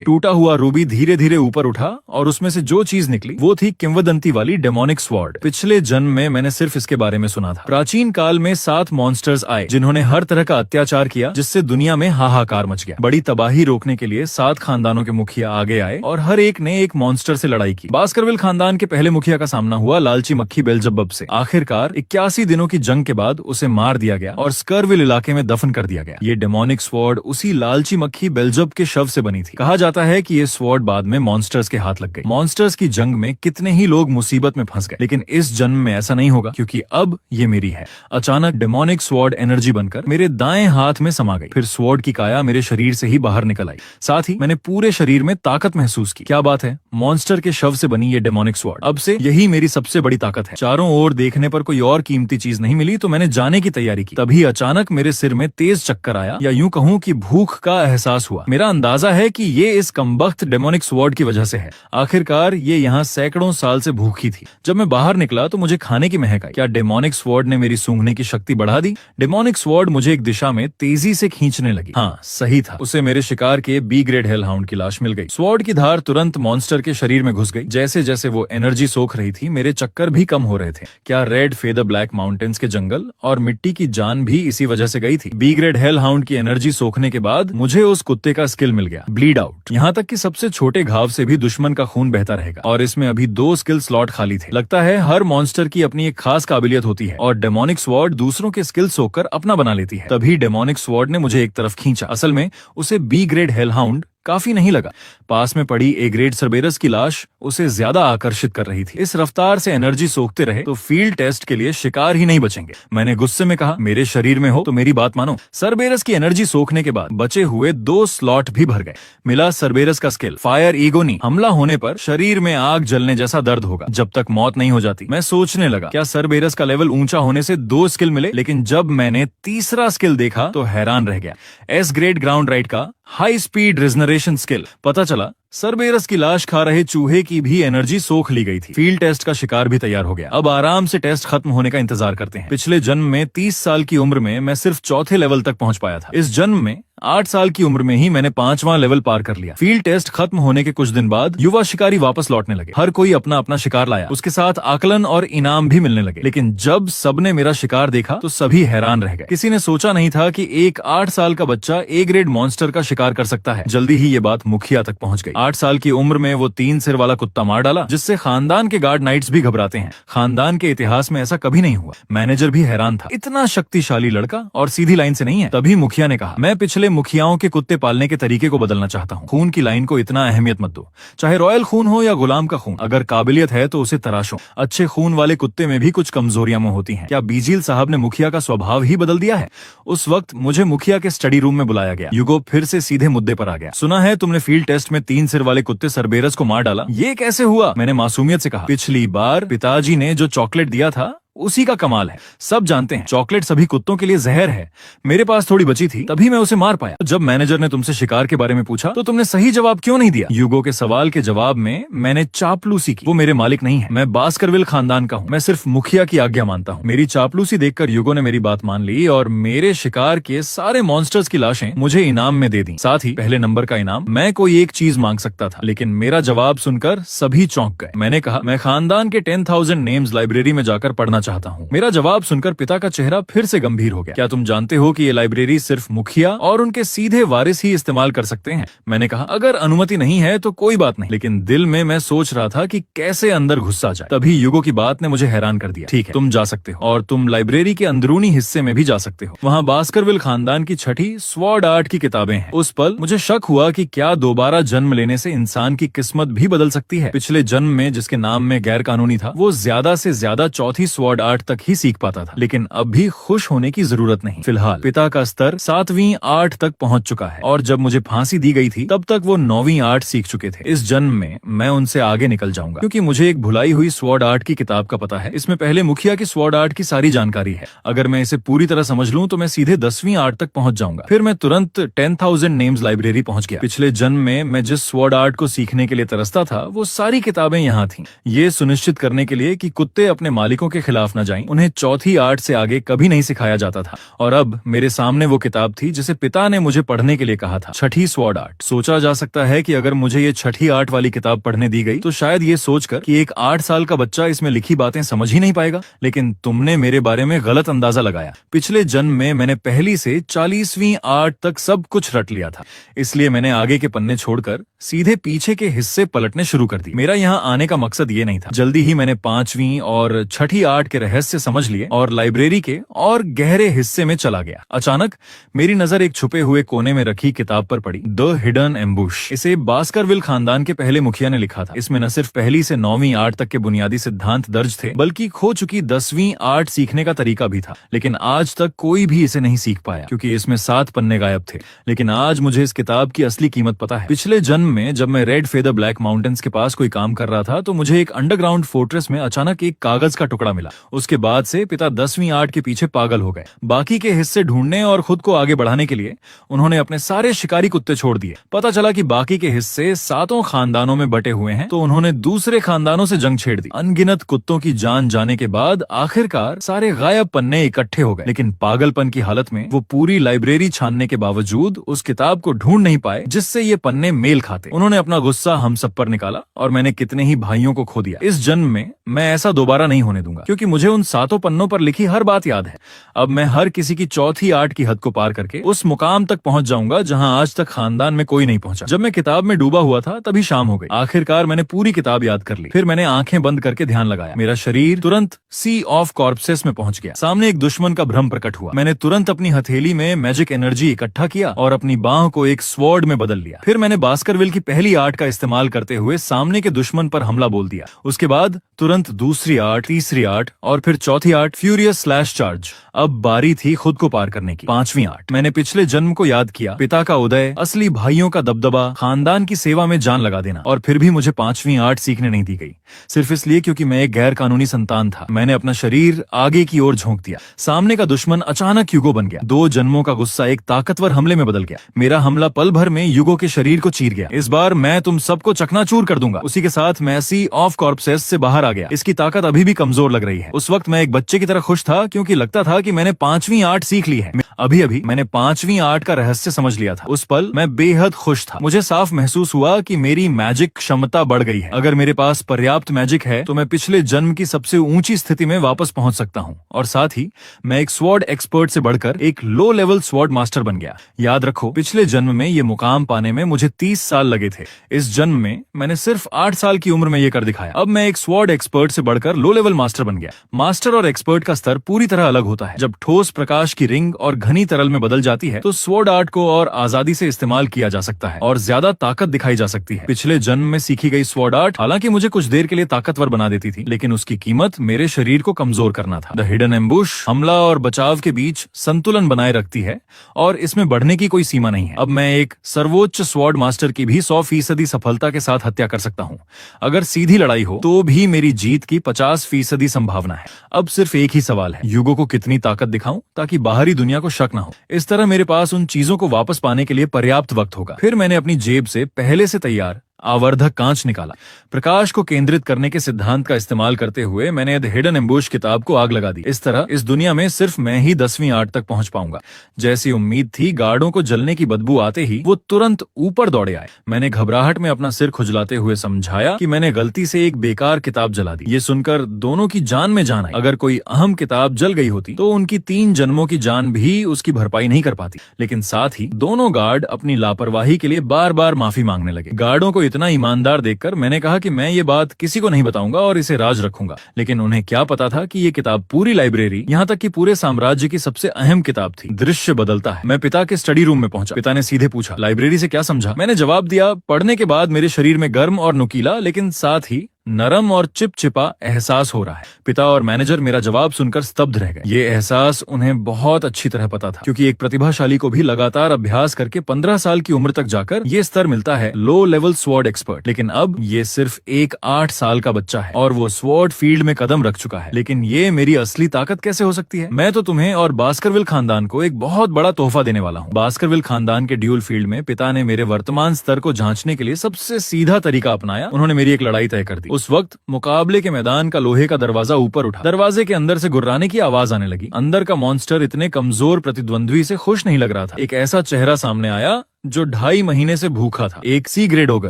टूटा हुआ रूबी धीरे धीरे ऊपर उठा और उसमें से जो चीज निकली वो थी किंवदंती वाली डेमोनिक स्वॉर्ड। पिछले जन्म में मैंने सिर्फ इसके बारे में सुना था। प्राचीन काल में 7 मॉन्स्टर्स आए जिन्होंने हर तरह का अत्याचार किया, जिससे दुनिया में हाहाकार मच गया। बड़ी तबाही रोकने के लिए 7 खानदानों के मुखिया आगे आए और हर एक ने एक मॉन्स्टर से लड़ाई की। बास्करविल खानदान के पहले मुखिया का सामना हुआ लालची मक्खी बेल्जेबब से। आखिरकार 81 दिनों की जंग के बाद उसे मार दिया गया और स्कर्विल इलाके में दफन कर दिया गया। ये डेमोनिक स्वॉर्ड उसी लालची मक्खी बेल्जेबब के शव से बनी थी। कहा जाता है कि ये स्वॉर्ड बाद में मॉन्स्टर्स के हाथ लग गई। मॉन्स्टर्स की जंग में कितने ही लोग मुसीबत में फंस गए, लेकिन इस जन्म में ऐसा नहीं होगा क्योंकि अब ये मेरी है। अचानक डेमोनिक स्वॉर्ड एनर्जी बनकर मेरे दाएं हाथ में समा गई। फिर स्वॉर्ड की काया मेरे शरीर से ही बाहर निकल आई। साथ ही मैंने पूरे शरीर में ताकत महसूस की। क्या बात है, मॉन्स्टर के शव से बनी ये डेमोनिक स्वॉर्ड। अब से यही मेरी सबसे बड़ी ताकत है। चारों ओर देखने पर कोई और कीमती चीज नहीं मिली तो मैंने जाने की तैयारी की। तभी अचानक मेरे सिर में तेज चक्कर आया, या यूं कहूं कि भूख का एहसास हुआ। मेरा अंदाजा है कि ये इस कमबख्त डेमोनिक स्वॉर्ड की वजह से है। आखिरकार ये यहाँ सैकड़ों साल से भूखी थी। जब मैं बाहर निकला तो मुझे खाने की महक आई। क्या डेमोनिक स्वॉर्ड ने मेरी सूंघने की शक्ति बढ़ा दी? डेमोनिक स्वॉर्ड मुझे एक दिशा में तेजी से खींचने लगी। हाँ, सही था, उसे मेरे शिकार के बी ग्रेड हेल हाउंड की लाश मिल गई। स्वॉर्ड की धार तुरंत मॉन्स्टर के शरीर में घुस गई। जैसे जैसे वो एनर्जी सोख रही थी मेरे चक्कर भी कम हो रहे थे। क्या रेड फेदर ब्लैक माउंटेन्स के जंगल और मिट्टी की जान भी इसी वजह से गई थी? बी ग्रेड हेल हाउंड की एनर्जी सोखने के बाद मुझे उस कुत्ते का स्किल मिल गया, ब्लीड आउट। यहाँ तक कि सबसे छोटे घाव से भी दुश्मन का खून बहता रहेगा। और इसमें अभी 2 स्किल स्लॉट खाली थे। लगता है हर मॉन्स्टर की अपनी एक खास काबिलियत होती है और डेमोनिक स्वॉर्ड दूसरों के स्किल सोखकर अपना बना लेती है। तभी डेमोनिक स्वॉर्ड ने मुझे एक तरफ खींचा। असल में उसे बी ग्रेड हेल हाउंड काफी नहीं लगा। पास में पड़ी ए ग्रेड सर्बेरस की लाश उसे ज्यादा आकर्षित कर रही थी। इस रफ्तार से एनर्जी सोखते रहे तो फील्ड टेस्ट के लिए शिकार ही नहीं बचेंगे। मैंने गुस्से में कहा, मेरे शरीर में हो तो मेरी बात मानो। सर्बेरस की एनर्जी सोखने के बाद बचे हुए 2 स्लॉट भी भर गए। मिला सर्बेरस का स्किल फायर ईगोनी। हमला होने पर शरीर में आग जलने जैसा दर्द होगा जब तक मौत नहीं हो जाती। मैं सोचने लगा क्या सर्बेरस का लेवल ऊंचा होने से 2 स्किल मिले, लेकिन जब मैंने तीसरा स्किल देखा तो हैरान रह गया। एस ग्रेड ग्राउंड राइट का हाई स्पीड रिजनरेशन स्किल। पता चला सर्बेरस की लाश खा रहे चूहे की भी एनर्जी सोख ली गई थी। फील्ड टेस्ट का शिकार भी तैयार हो गया। अब आराम से टेस्ट खत्म होने का इंतजार करते हैं। पिछले जन्म में 30 साल की उम्र में मैं सिर्फ चौथे लेवल तक पहुंच पाया था। इस जन्म में 8 साल की उम्र में ही मैंने 5वां लेवल पार कर लिया। फील्ड टेस्ट खत्म होने के कुछ दिन बाद युवा शिकारी वापस लौटने लगे। हर कोई अपना अपना शिकार लाया, उसके साथ आकलन और इनाम भी मिलने लगे। लेकिन जब सबने मेरा शिकार देखा तो सभी हैरान रह गए। किसी ने सोचा नहीं था कि एक 8 साल का बच्चा ए ग्रेड मॉन्स्टर का शिकार कर सकता है। जल्दी ही ये बात मुखिया तक पहुंच गई। 8 साल की उम्र में वो 3 सिर वाला कुत्ता मार डाला, जिससे खानदान के गार्ड नाइट्स भी घबराते हैं। खानदान के इतिहास में ऐसा कभी नहीं हुआ। मैनेजर भी हैरान था, इतना शक्तिशाली लड़का और सीधी लाइन से नहीं है। तभी मुखिया ने कहा, मैं पिछले मुखियाओं के कुत्ते पालने के तरीके को बदलना चाहता हूँ। खून की लाइन को इतना अहमियत मत दो, चाहे रॉयल खून हो या गुलाम का खून। अगर काबिलियत है तो उसे तराशो। अच्छे खून वाले कुत्ते में भी कुछ कमजोरियां होती हैं। क्या बीजील साहब ने मुखिया का स्वभाव ही बदल दिया है? उस वक्त मुझे मुखिया के स्टडी रूम में बुलाया गया। युगो फिर से सीधे मुद्दे पर आ गया। सुना है तुमने फील्ड टेस्ट में 3 सिर वाले कुत्ते सर्बेरस को मार डाला, ये कैसे हुआ? मैंने मासूमियत से कहा, पिछली बार पिताजी ने जो चॉकलेट दिया था उसी का कमाल है। सब जानते हैं चॉकलेट सभी कुत्तों के लिए जहर है। मेरे पास थोड़ी बची थी तभी मैं उसे मार पाया। जब मैनेजर ने तुमसे शिकार के बारे में पूछा तो तुमने सही जवाब क्यों नहीं दिया? यूगो के सवाल के जवाब में मैंने चापलूसी की। वो मेरे मालिक नहीं है, मैं बास्करविल खानदान का हूँ। मैं सिर्फ मुखिया की आज्ञा मानता हूँ। मेरी चापलूसी देखकर यूगो ने मेरी बात मान ली और मेरे शिकार के सारे मॉन्स्टर्स की लाशें मुझे इनाम में दे दी। साथ ही पहले नंबर का इनाम। मैं कोई एक चीज मांग सकता था, लेकिन मेरा जवाब सुनकर सभी चौंक गए। मैंने कहा, मैं खानदान के 10,000 नेम्स लाइब्रेरी में जाकर पढ़ना चाहता हूँ। मेरा जवाब सुनकर पिता का चेहरा फिर से गंभीर हो गया। क्या तुम जानते हो कि ये लाइब्रेरी सिर्फ मुखिया और उनके सीधे वारिस ही इस्तेमाल कर सकते हैं? मैंने कहा, अगर अनुमति नहीं है तो कोई बात नहीं। लेकिन दिल में मैं सोच रहा था कि कैसे अंदर घुसा जाए। तभी युगो की बात ने मुझे हैरान कर दिया। ठीक है, तुम जा सकते हो और तुम लाइब्रेरी के अंदरूनी हिस्से में भी जा सकते हो। वहाँ बास्करविल खानदान की 6ठी स्वॉर्ड आर्ट की किताबें हैं। उस पल मुझे शक हुआ कि क्या दोबारा जन्म लेने से इंसान की किस्मत भी बदल सकती है। पिछले जन्म में जिसके नाम में गैर कानूनी था, वो ज्यादा से ज्यादा 4थी स्वॉर्ड आर्ट तक ही सीख पाता था। लेकिन अब भी खुश होने की जरूरत नहीं। फिलहाल पिता का स्तर 7वीं आर्ट तक पहुंच चुका है और जब मुझे फांसी दी गई थी तब तक वो 9वीं आर्ट सीख चुके थे। इस जन्म में मैं उनसे आगे निकल जाऊंगा क्योंकि मुझे एक भुलाई हुई स्वॉर्ड आर्ट की किताब का पता है। इसमें पहले मुखिया की स्वॉर्ड आर्ट की सारी जानकारी है। अगर मैं इसे पूरी तरह समझ लूं तो मैं सीधे 10वीं आर्ट तक पहुंच जाऊंगा। फिर मैं तुरंत 10,000 नेम्स लाइब्रेरी पहुंच गया। पिछले जन्म में मैं जिस स्वॉर्ड आर्ट को सीखने के लिए तरसता था वो सारी किताबें यहाँ थी। ये सुनिश्चित करने के लिए कि कुत्ते अपने मालिकों के खिलाफ खिलाफ न जाएं। उन्हें चौथी आर्ट से आगे कभी नहीं सिखाया जाता था और अब मेरे सामने वो किताब थी जिसे पिता ने मुझे पढ़ने के लिए कहा था, छठी स्वॉर्ड आर्ट। सोचा जा सकता है कि अगर मुझे ये छठी आर्ट वाली किताब पढ़ने दी गई तो शायद ये सोचकर कि एक 8 साल का बच्चा इसमें लिखी बातें समझ ही नहीं पाएगा, लेकिन तुमने मेरे बारे में गलत अंदाजा लगाया। पिछले जन्म में मैंने पहली से 40वीं आर्ट तक सब कुछ रट लिया था, इसलिए मैंने आगे के पन्ने छोड़कर सीधे पीछे के हिस्से पलटने शुरू कर दी। मेरा यहाँ आने का मकसद ये नहीं था। जल्दी ही मैंने 5वीं और छठी आर्ट के रहस्य समझ लिए और लाइब्रेरी के और गहरे हिस्से में चला गया। अचानक मेरी नजर एक छुपे हुए कोने में रखी किताब पर पड़ी, द हिडन एम्बुश। इसे बास्करविल खानदान के पहले मुखिया ने लिखा था। इसमें न सिर्फ पहली से 9वीं आर्ट तक के बुनियादी सिद्धांत दर्ज थे, बल्कि खो चुकी 10वीं आर्ट सीखने का तरीका भी था। लेकिन आज तक कोई भी इसे नहीं सीख पाया क्योंकि इसमें 7 पन्ने गायब थे। लेकिन आज मुझे इस किताब की असली कीमत पता है। पिछले जन्म में जब मैं रेड फेदर ब्लैक माउंटेन्स के पास कोई काम कर रहा था तो मुझे एक अंडरग्राउंड फोर्ट्रेस में अचानक एक कागज का टुकड़ा मिला। उसके बाद से पिता 10वीं आर्ट के पीछे पागल हो गए। बाकी के हिस्से ढूंढने और खुद को आगे बढ़ाने के लिए उन्होंने अपने सारे शिकारी कुत्ते छोड़ दिए। पता चला कि बाकी के हिस्से 7 खानदानों में बटे हुए हैं, तो उन्होंने दूसरे खानदानों से जंग छेड़ दी। अनगिनत कुत्तों की जान जाने के बाद आखिरकार सारे गायब पन्ने इकट्ठे हो गए। लेकिन पागलपन की हालत में वो पूरी लाइब्रेरी छानने के बावजूद उस किताब को ढूंढ नहीं पाए जिससे ये पन्ने मेल खाते। उन्होंने अपना गुस्सा हम सब पर निकाला और मैंने कितने ही भाइयों को खो दिया। इस जन्म में मैं ऐसा दोबारा नहीं होने दूंगा क्योंकि मुझे उन 7 पन्नों पर लिखी हर बात याद है। अब मैं हर किसी की चौथी आर्ट की हद को पार करके उस मुकाम तक पहुंच जाऊंगा जहां आज तक खानदान में कोई नहीं पहुंचा। जब मैं किताब में डूबा हुआ था तभी शाम हो गई। आखिरकार मैंने पूरी किताब याद कर ली। फिर मैंने आंखें बंद करके ध्यान लगाया। मेरा शरीर तुरंत सी ऑफ कॉर्पसेस में पहुंच गया। सामने एक दुश्मन का भ्रम प्रकट हुआ। मैंने तुरंत अपनी हथेली में मैजिक एनर्जी इकट्ठा किया और अपनी बाह को एक स्वॉर्ड में बदल लिया। फिर मैंने बास्करविल की पहली आर्ट का इस्तेमाल करते हुए सामने के दुश्मन पर हमला बोल दिया। उसके बाद तुरंत दूसरी आर्ट, तीसरी आर्ट और फिर चौथी आर्ट, फ्यूरियस स्लैश चार्ज। अब बारी थी खुद को पार करने की। 5वीं आर्ट। मैंने पिछले जन्म को याद किया, पिता का उदय, असली भाइयों का दबदबा, खानदान की सेवा में जान लगा देना। और फिर भी मुझे 5वीं आर्ट सीखने नहीं दी गई, सिर्फ इसलिए क्योंकि मैं एक गैर कानूनी संतान था। मैंने अपना शरीर आगे की ओर झोंक दिया। सामने का दुश्मन अचानक युगो बन गया। 2 जन्मों का गुस्सा एक ताकतवर हमले में बदल गया। मेरा हमला पल भर में युगो के शरीर को चीर गया। इस बार मैं तुम सबको चकनाचूर कर दूंगा। उसी के साथ मैं सी ऑफ कॉर्पसेस से बाहर आ गया। इसकी ताकत अभी भी कमजोर लग रही है। उस वक्त मैं एक बच्चे की तरह खुश था क्योंकि लगता था कि मैंने 5वीं आर्ट सीख ली है। अभी अभी मैंने 5वीं आर्ट का रहस्य समझ लिया था। उस पल मैं बेहद खुश था। मुझे साफ महसूस हुआ कि मेरी मैजिक क्षमता बढ़ गई है। अगर मेरे पास पर्याप्त मैजिक है तो मैं पिछले जन्म की सबसे ऊंची स्थिति में वापस पहुंच सकता हूं और साथ ही मैं एक स्वॉर्ड एक्सपर्ट से बढ़कर एक लो लेवल स्वॉर्ड मास्टर बन गया। याद रखो, पिछले जन्म में ये मुकाम पाने में मुझे 30 साल लगे थे। इस जन्म में मैंने सिर्फ 8 साल की उम्र में ये कर दिखाया। अब मैं एक स्वॉर्ड एक्सपर्ट से बढ़कर लो लेवल मास्टर बन गया। मास्टर और एक्सपर्ट का स्तर पूरी तरह अलग होता है। जब ठोस प्रकाश की रिंग और घनी तरल में बदल जाती है तो स्वॉर्ड आर्ट को और आजादी से इस्तेमाल किया जा सकता है और ज्यादा ताकत दिखाई जा सकती है। पिछले जन्म में सीखी गई स्वॉर्ड आर्ट हालांकि मुझे कुछ देर के लिए ताकतवर बना देती थी, लेकिन उसकी कीमत मेरे शरीर को कमजोर करना था। द हिडन एम्बुश हमला और बचाव के बीच संतुलन बनाए रखती है और इसमें बढ़ने की कोई सीमा नहीं है। अब मैं एक सर्वोच्च स्वॉर्ड मास्टर की भी 100% सफलता के साथ हत्या कर सकता हूँ। अगर सीधी लड़ाई हो तो भी मेरी जीत की 50% संभावना है। अब सिर्फ एक ही सवाल है, युगों को कितनी ताकत दिखाऊं ताकि बाहरी दुनिया को शक न हो। इस तरह मेरे पास उन चीजों को वापस पाने के लिए पर्याप्त वक्त होगा। फिर मैंने अपनी जेब से पहले से तैयार आवर्धक कांच निकाला। प्रकाश को केंद्रित करने के सिद्धांत का इस्तेमाल करते हुए मैंने द हिडन एम्बुश किताब को आग लगा दी। इस तरह इस दुनिया में सिर्फ मैं ही 10वीं आर्ट तक पहुंच पाऊंगा। जैसी उम्मीद थी, गार्डों को जलने की बदबू आते ही वो तुरंत ऊपर दौड़े आए। मैंने घबराहट में अपना सिर खुजलाते हुए समझाया कि मैंने गलती से एक बेकार किताब जला दी। ये सुनकर दोनों की जान में जान आई। अगर कोई अहम किताब जल गई होती तो उनकी 3 जन्मों की जान भी उसकी भरपाई नहीं कर पाती। लेकिन साथ ही दोनों गार्ड अपनी लापरवाही के लिए बार बार माफी मांगने लगे। गार्डों को इतना ईमानदार देखकर मैंने कहा कि मैं ये बात किसी को नहीं बताऊंगा और इसे राज रखूंगा। लेकिन उन्हें क्या पता था कि ये किताब पूरी लाइब्रेरी, यहाँ तक कि पूरे साम्राज्य की सबसे अहम किताब थी। दृश्य बदलता है। मैं पिता के स्टडी रूम में पहुंचा। पिता ने सीधे पूछा, लाइब्रेरी से क्या समझा? मैंने जवाब दिया, पढ़ने के बाद मेरे शरीर में गर्म और नुकीला लेकिन साथ ही नरम और चिपचिपा एहसास हो रहा है। पिता और मैनेजर मेरा जवाब सुनकर स्तब्ध रह गए। ये एहसास उन्हें बहुत अच्छी तरह पता था क्योंकि एक प्रतिभाशाली को भी लगातार अभ्यास करके 15 साल की उम्र तक जाकर ये स्तर मिलता है, लो लेवल स्वॉर्ड एक्सपर्ट। लेकिन अब ये सिर्फ एक 8 साल का बच्चा है और वो स्वॉर्ड फील्ड में कदम रख चुका है। लेकिन ये मेरी असली ताकत कैसे हो सकती है? मैं तो तुम्हें और बास्करविल खानदान को एक बहुत बड़ा तोहफा देने वाला हूँ। बास्करविल खानदान के ड्यूल फील्ड में पिता ने मेरे वर्तमान स्तर को जांचने के लिए सबसे सीधा तरीका अपनाया। उन्होंने मेरी एक लड़ाई तय कर दी। दी। उस वक्त मुकाबले के मैदान का लोहे का दरवाजा ऊपर उठा। दरवाजे के अंदर से गुर्राने की आवाज आने लगी। अंदर का मॉन्स्टर इतने कमजोर प्रतिद्वंद्वी से खुश नहीं लग रहा था। एक ऐसा चेहरा सामने आया जो 2.5 महीने से भूखा था, एक सी ग्रेड होगा।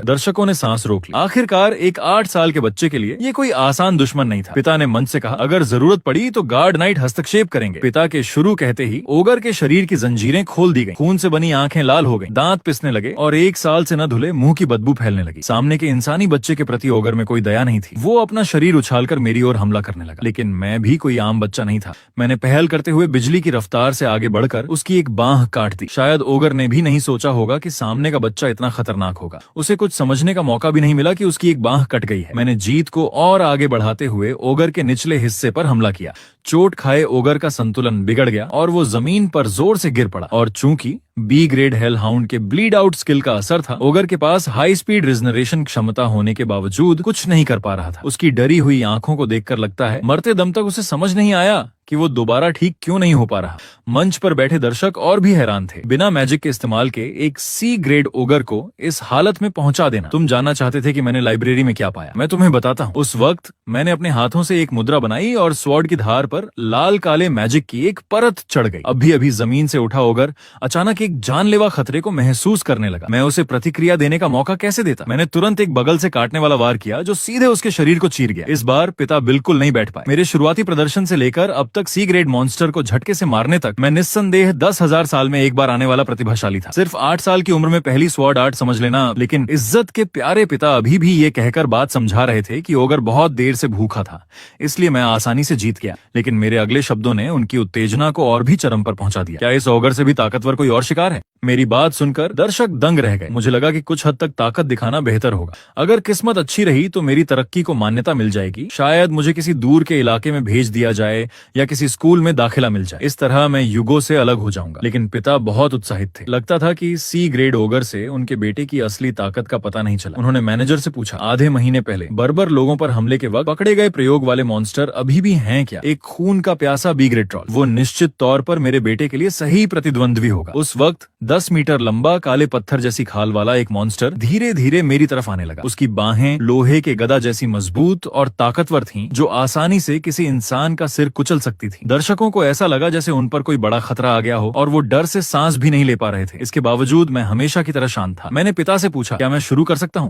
दर्शकों ने सांस रोक ली। आखिरकार एक 8 साल के बच्चे के लिए ये कोई आसान दुश्मन नहीं था। पिता ने मंच से कहा, अगर जरूरत पड़ी तो गार्ड नाइट हस्तक्षेप करेंगे। पिता के शुरू कहते ही ओगर के शरीर की जंजीरें खोल दी गईं, खून से बनी आंखें लाल हो गईं, दांत पिसने लगे और 1 साल से न धुले मुंह की बदबू फैलने लगी। सामने के इंसानी बच्चे के प्रति ओगर में कोई दया नहीं थी। वो अपना शरीर उछालकर मेरी ओर हमला करने लगा, लेकिन मैं भी कोई आम बच्चा नहीं था। मैंने पहल करते हुए बिजली की रफ्तार से आगे बढ़कर उसकी एक बांह काट दी। शायद ओगर ने भी नहीं सोचा होगा कि सामने बच्चा इतना खतरनाक होगा। उसे कुछ समझने का मौका भी नहीं मिला कि उसकी एक बांह कट गई है। मैंने जीत को और आगे बढ़ाते हुए ओगर के निचले हिस्से पर हमला किया। चोट खाए ओगर का संतुलन बिगड़ गया और वो जमीन पर जोर से गिर पड़ा। और चूंकि बी ग्रेड हेल हाउंड के ब्लीड आउट स्किल का असर था, ओगर के पास हाई स्पीड रिजनरेशन क्षमता होने के बावजूद कुछ नहीं कर पा रहा था। उसकी डरी हुई आंखों को देखकर लगता है मरते दम तक उसे समझ नहीं आया कि वो दोबारा ठीक क्यों नहीं हो पा रहा। मंच पर बैठे दर्शक और भी हैरान थे। बिना मैजिक के इस्तेमाल के एक सी ग्रेड ओगर को इस हालत में पहुंचा देना। तुम जानना चाहते थे कि मैंने लाइब्रेरी में क्या पाया? मैं तुम्हें बताता हूँ। उस वक्त मैंने अपने हाथों से एक मुद्रा बनाई और स्वॉर्ड की धार पर लाल काले मैजिक की एक परत चढ़ गई। अभी अभी जमीन से उठा ओगर अचानक एक जानलेवा खतरे को महसूस करने लगा। मैं उसे प्रतिक्रिया देने का मौका कैसे देता? मैंने तुरंत एक बगल से काटने वाला वार किया जो सीधे उसके शरीर को चीर गया। इस बार पिता बिल्कुल नहीं बैठ पाए। मेरे शुरुआती प्रदर्शन से लेकर अब तक सी ग्रेड मॉन्स्टर को झटके से मारने तक मैं निस्संदेह 10,000 साल में एक बार आने वाला प्रतिभाशाली था। सिर्फ 8 साल की उम्र में पहली स्वॉर्ड आर्ट समझ लेना। लेकिन इज्जत के प्यारे पिता अभी भी ये कहकर बात समझा रहे थे कि ओगर बहुत देर से भूखा था, इसलिए मैं आसानी से जीत गया। लेकिन मेरे अगले शब्दों ने उनकी उत्तेजना को और भी चरम पर पहुंचा दिया। क्या इस ओगर से भी ताकतवर कोई और शिकार है? मेरी बात सुनकर दर्शक दंग रह गए। मुझे लगा कि कुछ हद तक ताकत दिखाना बेहतर होगा। अगर किस्मत अच्छी रही तो मेरी तरक्की को मान्यता मिल जाएगी। शायद मुझे किसी दूर के इलाके में भेज दिया जाए या किसी स्कूल में दाखिला मिल जाए। इस तरह मैं युगों से अलग हो जाऊंगा। लेकिन पिता बहुत उत्साहित थे। लगता था कि सी ग्रेड ओगर से उनके बेटे की असली ताकत का पता नहीं चला। उन्होंने मैनेजर से पूछा, आधे महीने पहले बर्बर लोगों पर हमले के वक्त पकड़े गए प्रयोग वाले मॉन्स्टर अभी भी हैं क्या? एक खून का प्यासा बी ग्रेड ट्रॉल। वो निश्चित तौर पर मेरे बेटे के लिए सही प्रतिद्वंद्वी होगा। उस वक्त 10 मीटर लंबा काले पत्थर जैसी खाल वाला एक मॉन्स्टर धीरे धीरे मेरी तरफ आने लगा। उसकी बाहें लोहे के गदा जैसी मजबूत और ताकतवर थीं, जो आसानी से किसी इंसान का सिर कुचल सकती थी। दर्शकों को ऐसा लगा जैसे उन पर कोई बड़ा खतरा आ गया हो और वो डर से सांस भी नहीं ले पा रहे थे। इसके बावजूद मैं हमेशा की तरह शांत था। मैंने पिता से पूछा, क्या मैं शुरू कर सकता हूँ?